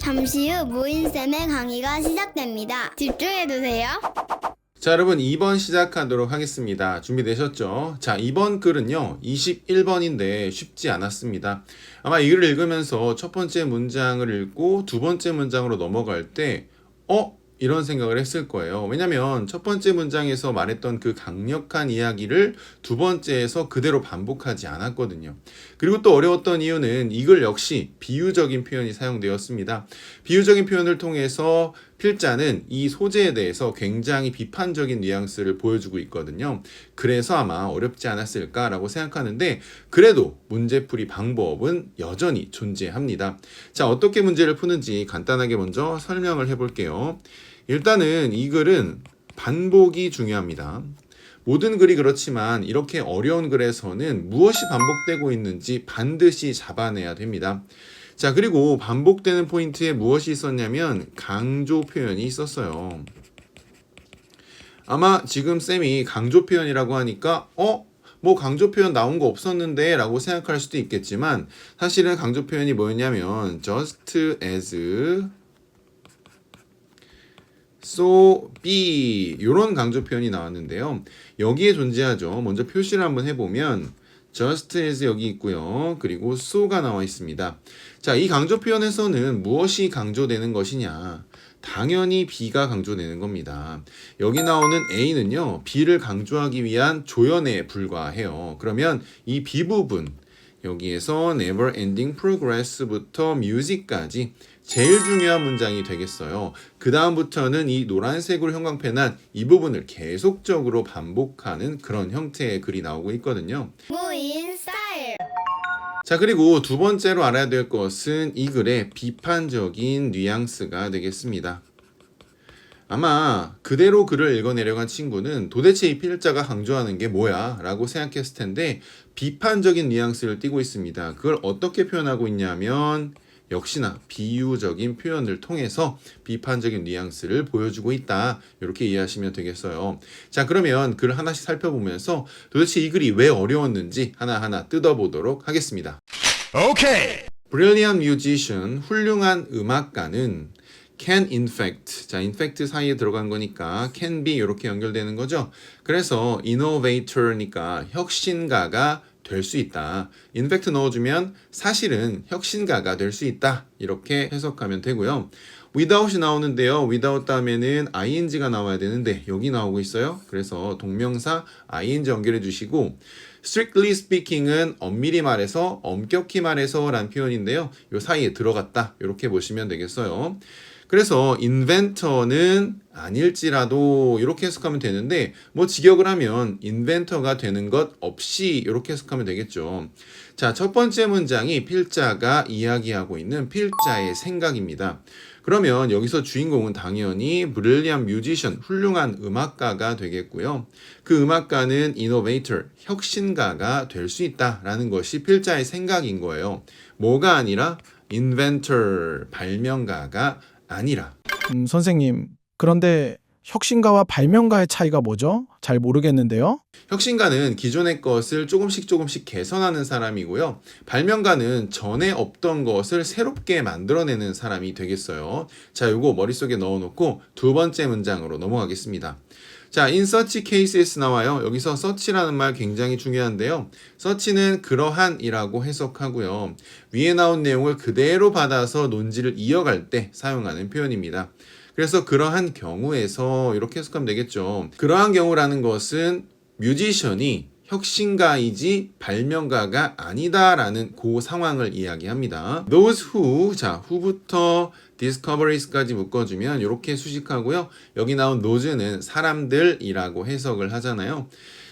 잠시 후 모인쌤의 강의가 시작됩니다. 집중해주세요. 자, 여러분 2번 시작하도록 하겠습니다. 준비되셨죠? 자, 이번 글은요 21번인데 쉽지 않았습니다. 아마 이 글을 읽으면서 첫 번째 문장을 읽고 두 번째 문장으로 넘어갈 때 이런 생각을 했을 거예요. 왜냐면 첫 번째 문장에서 말했던 그 강력한 이야기를 두 번째에서 그대로 반복하지 않았거든요. 그리고 또 어려웠던 이유는 이 글 역시 비유적인 표현이 사용되었습니다. 비유적인 표현을 통해서 필자는 이 소재에 대해서 굉장히 비판적인 뉘앙스를 보여주고 있거든요. 그래서 아마 어렵지 않았을까라고 생각하는데 그래도 문제풀이 방법은 여전히 존재합니다. 자, 어떻게 문제를 푸는지 간단하게 먼저 설명을 해볼게요. 일단은 이 글은 반복이 중요합니다. 모든 글이 그렇지만 이렇게 어려운 글에서는 무엇이 반복되고 있는지 반드시 잡아내야 됩니다. 자, 그리고 반복되는 포인트에 무엇이 있었냐면 강조 표현이 있었어요. 아마 지금 쌤이 강조 표현이라고 하니까 뭐 강조 표현 나온 거 없었는데 라고 생각할 수도 있겠지만 사실은 강조 표현이 뭐였냐면 just as so be 이런 강조 표현이 나왔는데요. 여기에 존재하죠. 먼저 표시를 한번 해보면 just as 여기 있고요. 그리고 so가 나와 있습니다. 자, 이 강조 표현에서는 무엇이 강조되는 것이냐? 당연히 B가 강조되는 겁니다. 여기 나오는 A는요, B를 강조하기 위한 조연에 불과해요. 그러면 이 B 부분, 여기에서 never ending progress부터 music까지 제일 중요한 문장이 되겠어요. 그 다음부터는 이 노란색으로 형광펜한 이 부분을 계속적으로 반복하는 그런 형태의 글이 나오고 있거든요. 모인 스타일. 자, 그리고 두 번째로 알아야 될 것은 이 글의 비판적인 뉘앙스가 되겠습니다. 아마 그대로 글을 읽어내려간 친구는 도대체 이 필자가 강조하는 게 뭐야? 라고 생각했을 텐데 비판적인 뉘앙스를 띠고 있습니다. 그걸 어떻게 표현하고 있냐면 역시나 비유적인 표현을 통해서 비판적인 뉘앙스를 보여주고 있다. 이렇게 이해하시면 되겠어요. 자, 그러면 글 하나씩 살펴보면서 도대체 이 글이 왜 어려웠는지 하나하나 뜯어보도록 하겠습니다. 오케이. Brilliant musician, 훌륭한 음악가는 can in fact, 자, in fact 사이에 들어간 거니까 can be 이렇게 연결되는 거죠. 그래서 innovator니까 혁신가가 될 수 있다. in fact 넣어주면 사실은 혁신가가 될 수 있다. 이렇게 해석하면 되고요. without이 나오는데요. without 다음에는 ing가 나와야 되는데 여기 나오고 있어요. 그래서 동명사 ing 연결해 주시고 strictly speaking은 엄밀히 말해서, 엄격히 말해서 라는 표현인데요. 이 사이에 들어갔다. 이렇게 보시면 되겠어요. 그래서 인벤터는 아닐지라도 이렇게 해석하면 되는데 뭐 직역을 하면 인벤터가 되는 것 없이 이렇게 해석하면 되겠죠. 자, 첫 번째 문장이 필자가 이야기하고 있는 필자의 생각입니다. 그러면 여기서 주인공은 당연히 brilliant musician, 훌륭한 음악가가 되겠고요. 그 음악가는 innovator, 혁신가가 될 수 있다라는 것이 필자의 생각인 거예요. 뭐가 아니라 inventor, 발명가가 아니라. 선생님, 그런데 혁신가와 발명가의 차이가 뭐죠? 잘 모르겠는데요. 혁신가는 기존의 것을 조금씩 개선하는 사람이고요. 발명가는 전에 없던 것을 새롭게 만들어내는 사람이 되겠어요. 자, 요거 머릿속에 넣어놓고 두 번째 문장으로 넘어가겠습니다. 자, in such cases 나와요. 여기서 such라는 말 굉장히 중요한데요. such는 그러한 이라고 해석하고요. 위에 나온 내용을 그대로 받아서 논지를 이어갈 때 사용하는 표현입니다. 그래서 그러한 경우에서 이렇게 해석하면 되겠죠. 그러한 경우라는 것은 뮤지션이 혁신가이지 발명가가 아니다라는 그 상황을 이야기합니다. Those who, 자, who부터 discoverieds까지 묶어주면 이렇게 수식하고요. 여기 나온 those는 사람들이라고 해석을 하잖아요.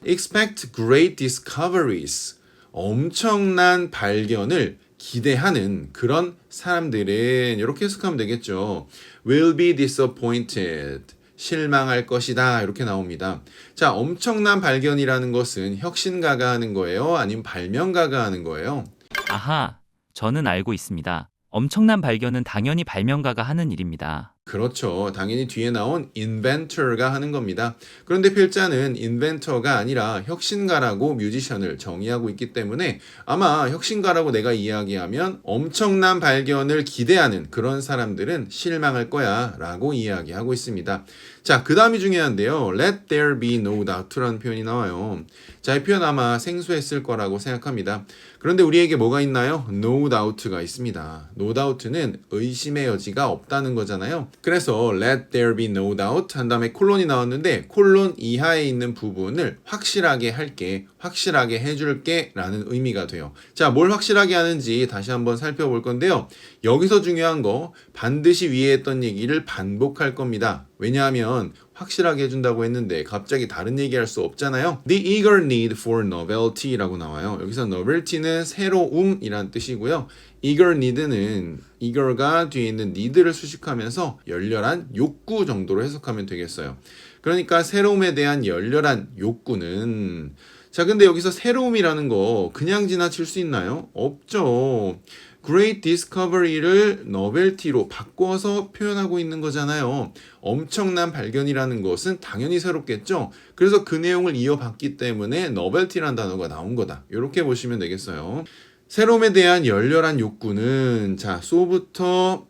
Expect great discoveries, 엄청난 발견을 기대하는 그런 사람들은 이렇게 해석하면 되겠죠. Will be disappointed, 실망할 것이다 이렇게 나옵니다. 자, 엄청난 발견이라는 것은 혁신가가 하는 거예요? 아니면 발명가가 하는 거예요? 아하, 저는 알고 있습니다. 엄청난 발견은 당연히 발명가가 하는 일입니다. 그렇죠. 당연히 뒤에 나온 inventor가 하는 겁니다. 그런데 필자는 inventor가 아니라 혁신가라고 뮤지션을 정의하고 있기 때문에 아마 혁신가라고 내가 이야기하면 엄청난 발견을 기대하는 그런 사람들은 실망할 거야 라고 이야기하고 있습니다. 자, 그 다음이 중요한데요. Let there be no doubt라는 표현이 나와요. 자, 이 표현 아마 생소했을 거라고 생각합니다. 그런데 우리에게 뭐가 있나요? No doubt가 있습니다. No doubt는 의심의 여지가 없다는 거잖아요. 그래서 let there be no doubt 한 다음에 콜론이 나왔는데 콜론 이하에 있는 부분을 확실하게 할게, 확실하게 해줄게 라는 의미가 돼요. 자, 뭘 확실하게 하는지 다시 한번 살펴볼 건데요. 여기서 중요한 거 반드시 위에 했던 얘기를 반복할 겁니다. 왜냐하면 확실하게 해준다고 했는데 갑자기 다른 얘기할 수 없잖아요. The eager need for novelty라고 나와요. 여기서 novelty는 새로움이란 뜻이고요. eager need는 eager가 뒤에 있는 need를 수식하면서 열렬한 욕구 정도로 해석하면 되겠어요. 그러니까 새로움에 대한 열렬한 욕구는 자, 근데 여기서 새로움이라는 거 그냥 지나칠 수 있나요? 없죠. Great Discovery를 novelty로 바꿔서 표현하고 있는 거잖아요. 엄청난 발견이라는 것은 당연히 새롭겠죠. 그래서 그 내용을 이어봤기 때문에 novelty라는 단어가 나온 거다. 이렇게 보시면 되겠어요. 새로움에 대한 열렬한 욕구는 자, so부터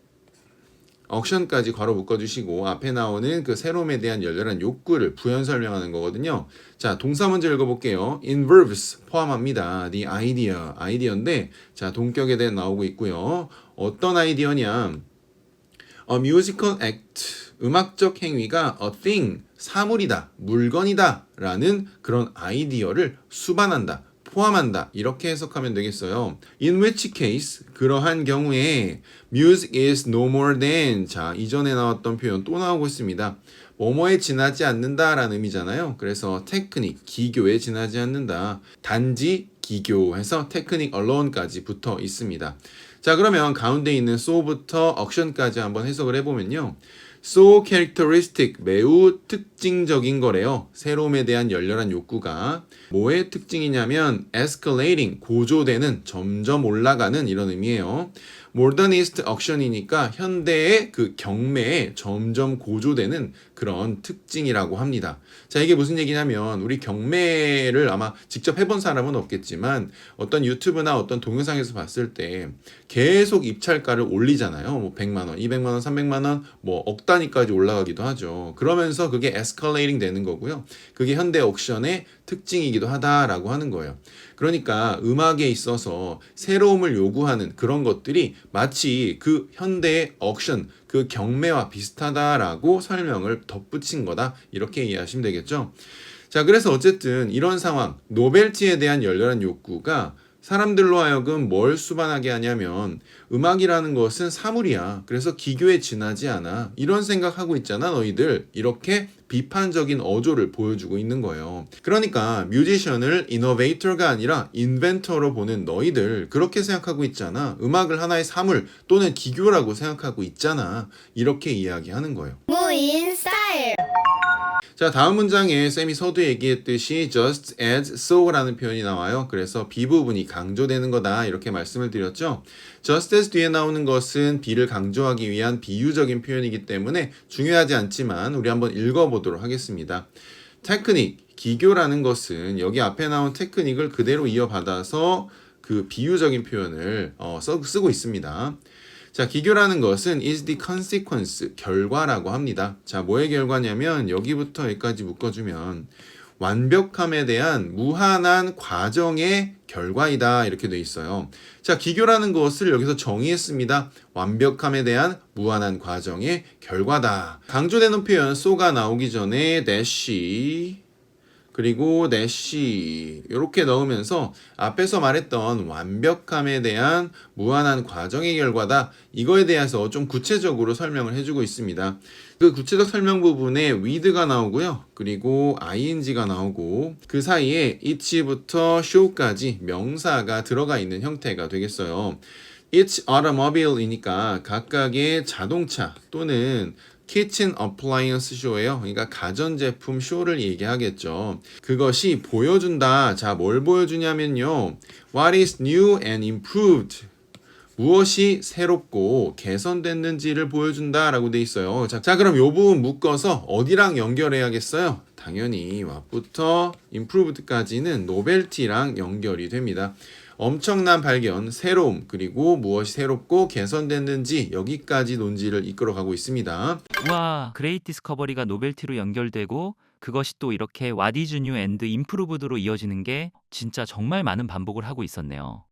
억션까지 괄호 묶어주시고 앞에 나오는 그 새로움에 대한 열렬한 욕구를 부연 설명하는 거거든요. 자, 동사 먼저 읽어볼게요. involves 포함합니다. the idea, 아이디어인데 자, 동격에 대해 나오고 있고요. 어떤 아이디어냐? A musical act, 음악적 행위가 a thing, 사물이다, 물건이다 라는 그런 아이디어를 수반한다. 포함한다. 이렇게 해석하면 되겠어요. In which case, 그러한 경우에 music is no more than 자, 이전에 나왔던 표현 또 나오고 있습니다. 뭐뭐에 지나지 않는다 라는 의미잖아요. 그래서 테크닉, 기교에 지나지 않는다. 단지 기교해서 테크닉 alone까지 붙어 있습니다. 자, 그러면 가운데 있는 so부터 action까지 한번 해석을 해보면요. So characteristic, 매우 특징적인 거래요. 새로움에 대한 열렬한 욕구가 뭐의 특징이냐면 escalating, 고조되는, 점점 올라가는 이런 의미예요. modernist action이니까 현대의 그 경매에 점점 고조되는 그런 특징이라고 합니다. 자, 이게 무슨 얘기냐면 우리 경매를 아마 직접 해본 사람은 없겠지만 어떤 유튜브나 어떤 동영상에서 봤을 때 계속 입찰가를 올리잖아요. 뭐 100만 원, 200만 원, 300만 원, 뭐 억 단위까지 올라가기도 하죠. 그러면서 그게 escalating 되는 거고요. 그게 현대 옥션의 특징이기도 하다라고 하는 거예요. 그러니까 음악에 있어서 새로움을 요구하는 그런 것들이 마치 그 현대의 옥션, 그 경매와 비슷하다라고 설명을 덧붙인 거다. 이렇게 이해하시면 되겠죠. 자, 그래서 어쨌든 이런 상황, 노벨티에 대한 열렬한 욕구가 사람들로 하여금 뭘 수반하게 하냐면 음악이라는 것은 사물이야. 그래서 기교에 지나지 않아. 이런 생각하고 있잖아 너희들. 이렇게 비판적인 어조를 보여주고 있는 거예요. 그러니까 뮤지션을 이노베이터가 아니라 인벤터로 보는 너희들 그렇게 생각하고 있잖아. 음악을 하나의 사물 또는 기교라고 생각하고 있잖아. 이렇게 이야기하는 거예요. 무인 스타일. 자, 다음 문장에 쌤이 서두에 얘기했듯이 just as so라는 표현이 나와요. 그래서 be 부분이 강조되는 거다 이렇게 말씀을 드렸죠. just as 뒤에 나오는 것은 be를 강조하기 위한 비유적인 표현이기 때문에 중요하지 않지만 우리 한번 읽어보도록 하겠습니다. 테크닉, 기교라는 것은 여기 앞에 나온 테크닉을 그대로 이어받아서 그 비유적인 표현을 쓰고 있습니다. 자, 기교라는 것은 is the consequence, 결과라고 합니다. 자, 뭐의 결과냐면 여기부터 여기까지 묶어주면 완벽함에 대한 무한한 과정의 결과이다 이렇게 돼 있어요. 자, 기교라는 것을 여기서 정의했습니다. 완벽함에 대한 무한한 과정의 결과다. 강조되는 표현 so가 나오기 전에 dash 그리고 dash 이렇게 넣으면서 앞에서 말했던 완벽함에 대한 무한한 과정의 결과다. 이거에 대해서 좀 구체적으로 설명을 해주고 있습니다. 그 구체적 설명 부분에 with가 나오고요. 그리고 ing가 나오고 그 사이에 it부터 show까지 명사가 들어가 있는 형태가 되겠어요. Each automobile이니까 각각의 자동차 또는 키친 어플라이언스 쇼예요. 그러니까 가전제품 쇼를 얘기하겠죠. 그것이 보여준다. 자, 뭘 보여주냐면요. What is new and improved? 무엇이 새롭고 개선됐는지를 보여준다라고 돼 있어요. 자, 그럼 요 부분 묶어서 어디랑 연결해야겠어요? 당연히 what부터 improved까지는 novelty랑 연결이 됩니다. 엄청난 발견, 새로움, 그리고 무엇이 새롭고 개선됐는지 여기까지 논지를 이끌어가고 있습니다. 우와, 그레이트 디스커버리가 노벨티로 연결되고 그것이 또 이렇게 What is new and improved로 이어지는 게 진짜 정말 많은 반복을 하고 있었네요.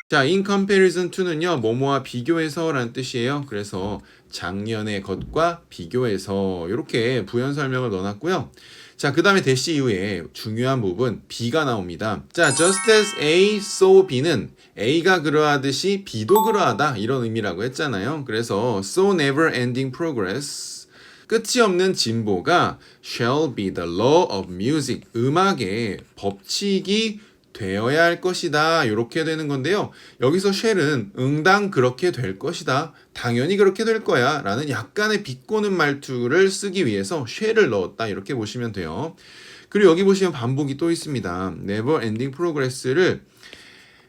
자, in comparison to는요, 뭐뭐와 비교해서 라는 뜻이에요. 그래서 작년의 것과 비교해서 이렇게 부연 설명을 넣어놨고요. 자, 그 다음에 대시 이후에 중요한 부분 B가 나옵니다. 자, just as A, so B는 A가 그러하듯이 B도 그러하다 이런 의미라고 했잖아요. 그래서 so never ending progress 끝이 없는 진보가 shall be the law of music 음악의 법칙이 되어야 할 것이다 이렇게 되는 건데요. 여기서 shall은 응당 그렇게 될 것이다. 당연히 그렇게 될 거야 라는 약간의 비꼬는 말투를 쓰기 위해서 shall을 넣었다 이렇게 보시면 돼요. 그리고 여기 보시면 반복이 또 있습니다. never ending progress를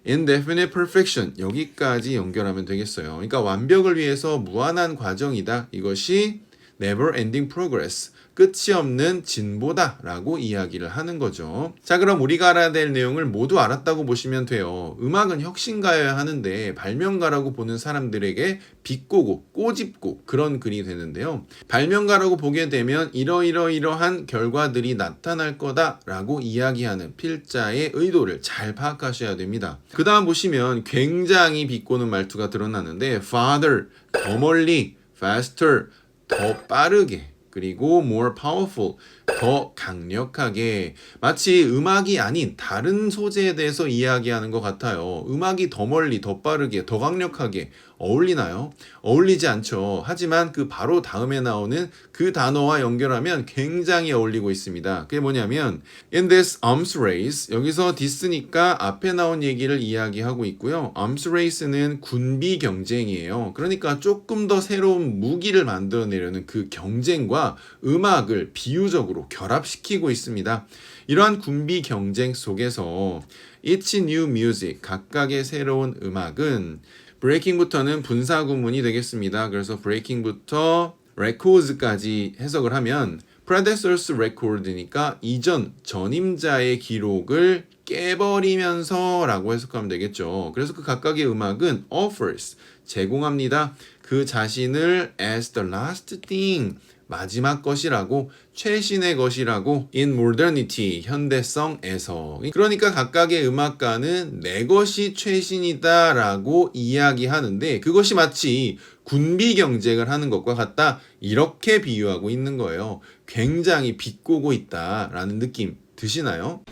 indefinite perfection 여기까지 연결하면 되겠어요. 그러니까 완벽을 위해서 무한한 과정이다. 이것이 never ending progress 끝이 없는 진보다 라고 이야기를 하는 거죠. 자, 그럼 우리가 알아야 될 내용을 모두 알았다고 보시면 돼요. 음악은 혁신가여야 하는데 발명가라고 보는 사람들에게 비꼬고 꼬집고 그런 글이 되는데요. 발명가라고 보게 되면 이러이러이러한 결과들이 나타날 거다 라고 이야기하는 필자의 의도를 잘 파악하셔야 됩니다. 그 다음 보시면 굉장히 비꼬는 말투가 드러나는데 farther 더 멀리 faster 더 빠르게 그리고 more powerful, 더 강력하게 마치 음악이 아닌 다른 소재에 대해서 이야기하는 것 같아요. 음악이 더 멀리, 더 빠르게, 더 강력하게 어울리나요? 어울리지 않죠. 하지만 그 바로 다음에 나오는 그 단어와 연결하면 굉장히 어울리고 있습니다. 그게 뭐냐면 in this arms race 여기서 this니까 앞에 나온 얘기를 이야기하고 있고요. arms race는 군비 경쟁이에요. 그러니까 조금 더 새로운 무기를 만들어내려는 그 경쟁과 음악을 비유적으로 결합시키고 있습니다. 이러한 군비 경쟁 속에서 Each new music, 각각의 새로운 음악은 breaking부터는 분사 구문이 되겠습니다. 그래서 breaking부터 records까지 해석을 하면 predecessors record니까 이전 전임자의 기록을 깨버리면서 라고 해석하면 되겠죠. 그래서 그 각각의 음악은 offers, 제공합니다. 그 자신을 as the last thing, 마지막 것이라고, 최신의 것이라고 in modernity, 현대성에서. 그러니까 각각의 음악가는 내 것이 최신이다 라고 이야기하는데 그것이 마치 군비 경쟁을 하는 것과 같다 이렇게 비유하고 있는 거예요. 굉장히 비꼬고 있다라는 느낌 드시나요?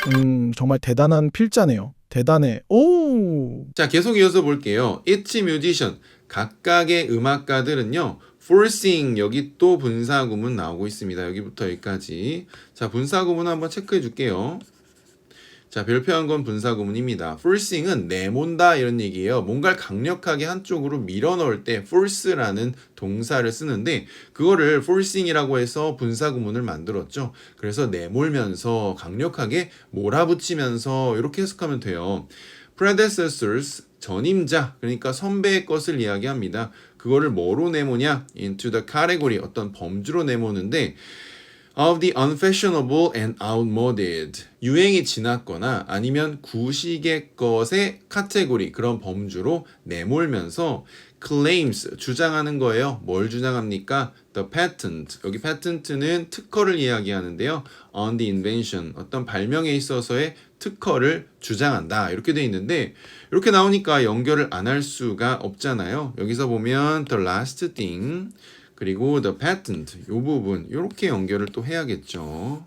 정말 대단한 필자네요. 대단해. 오! 자, 계속 이어서 볼게요. Each musician, 각각의 음악가들은요. forcing, 여기 또 분사구문 나오고 있습니다. 여기부터 여기까지. 자, 분사구문 한번 체크해 줄게요. 자, 별표한 건 분사구문입니다. forcing은 내몬다 이런 얘기예요. 뭔가를 강력하게 한쪽으로 밀어넣을 때 force라는 동사를 쓰는데 그거를 forcing이라고 해서 분사구문을 만들었죠. 그래서 내몰면서 강력하게 몰아붙이면서 이렇게 해석하면 돼요. predecessors, 전임자, 그러니까 선배의 것을 이야기합니다. 그거를 뭐로 내모냐? into the category, 어떤 범주로 내모는데 of the unfashionable and outmoded, 유행이 지났거나 아니면 구식의 것의 카테고리, 그런 범주로 내몰면서 claims, 주장하는 거예요. 뭘 주장합니까? The patent, 여기 patent는 특허를 이야기하는데요. on the invention, 어떤 발명에 있어서의 특허를 주장한다 이렇게 돼 있는데 이렇게 나오니까 연결을 안 할 수가 없잖아요. 여기서 보면 the last thing 그리고 the patent 이 부분 이렇게 연결을 또 해야겠죠.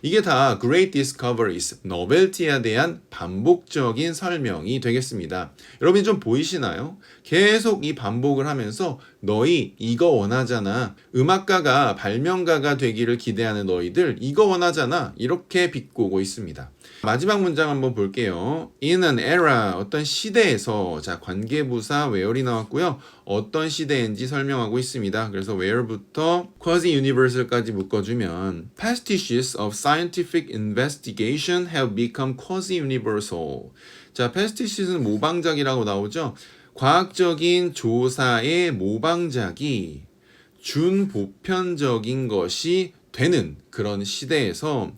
이게 다 Great Discoveries, 노벨티에 대한 반복적인 설명이 되겠습니다. 여러분이 좀 보이시나요? 계속 이 반복을 하면서 너희 이거 원하잖아. 음악가가 발명가가 되기를 기대하는 너희들 이거 원하잖아. 이렇게 비꼬고 있습니다. 마지막 문장 한번 볼게요. In an era, 어떤 시대에서, 자, 관계부사 where이 나왔고요. 어떤 시대인지 설명하고 있습니다. 그래서 where부터 quasi-universal까지 묶어주면 pastiches of scientific investigation have become quasi-universal. 자, pastiches는 모방작이라고 나오죠. 과학적인 조사의 모방작이 준보편적인 것이 되는 그런 시대에서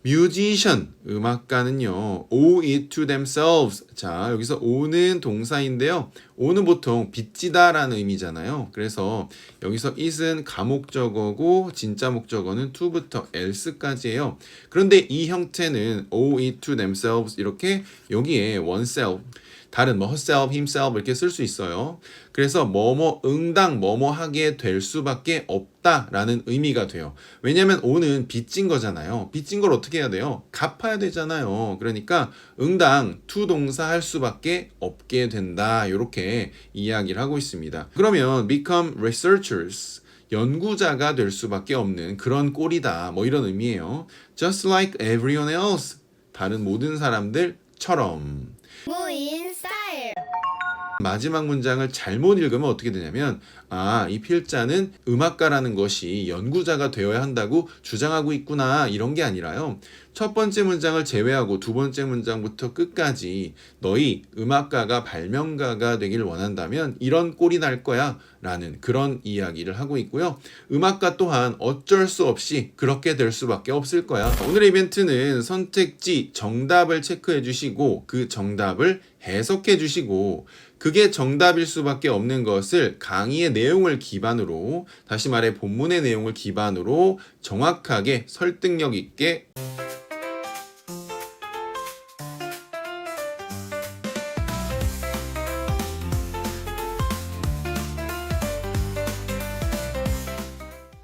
뮤지션, 음악가는요, owe it to themselves. 자, 여기서 ow는 동사인데요. ow는 보통 빚지다 라는 의미잖아요. 그래서 여기서 it은 가목적어고 진짜 목적어는 to부터 else까지예요. 그런데 이 형태는 owe it to themselves 이렇게 여기에 oneself 다른 뭐 herself, himself 이렇게 쓸 수 있어요. 그래서 뭐뭐 응당 뭐뭐 하게 될 수밖에 없다라는 의미가 돼요. 왜냐하면 오는 빚진 거잖아요. 빚진 걸 어떻게 해야 돼요? 갚아야 되잖아요. 그러니까 응당 to 동사 할 수밖에 없게 된다. 이렇게 이야기를 하고 있습니다. 그러면 become researchers 연구자가 될 수밖에 없는 그런 꼴이다. 뭐 이런 의미예요. Just like everyone else 다른 모든 사람들처럼. 무인 스타일. 마지막 문장을 잘못 읽으면 어떻게 되냐면 이 필자는 음악가라는 것이 연구자가 되어야 한다고 주장하고 있구나 이런 게 아니라요. 첫 번째 문장을 제외하고 두 번째 문장부터 끝까지 너희 음악가가 발명가가 되길 원한다면 이런 꼴이 날 거야 라는 그런 이야기를 하고 있고요. 음악가 또한 어쩔 수 없이 그렇게 될 수밖에 없을 거야. 오늘의 이벤트는 선택지 정답을 체크해 주시고 그 정답을 해석해 주시고 그게 정답일 수밖에 없는 것을 강의의 내용을 기반으로 다시 말해 본문의 내용을 기반으로 정확하게 설득력 있게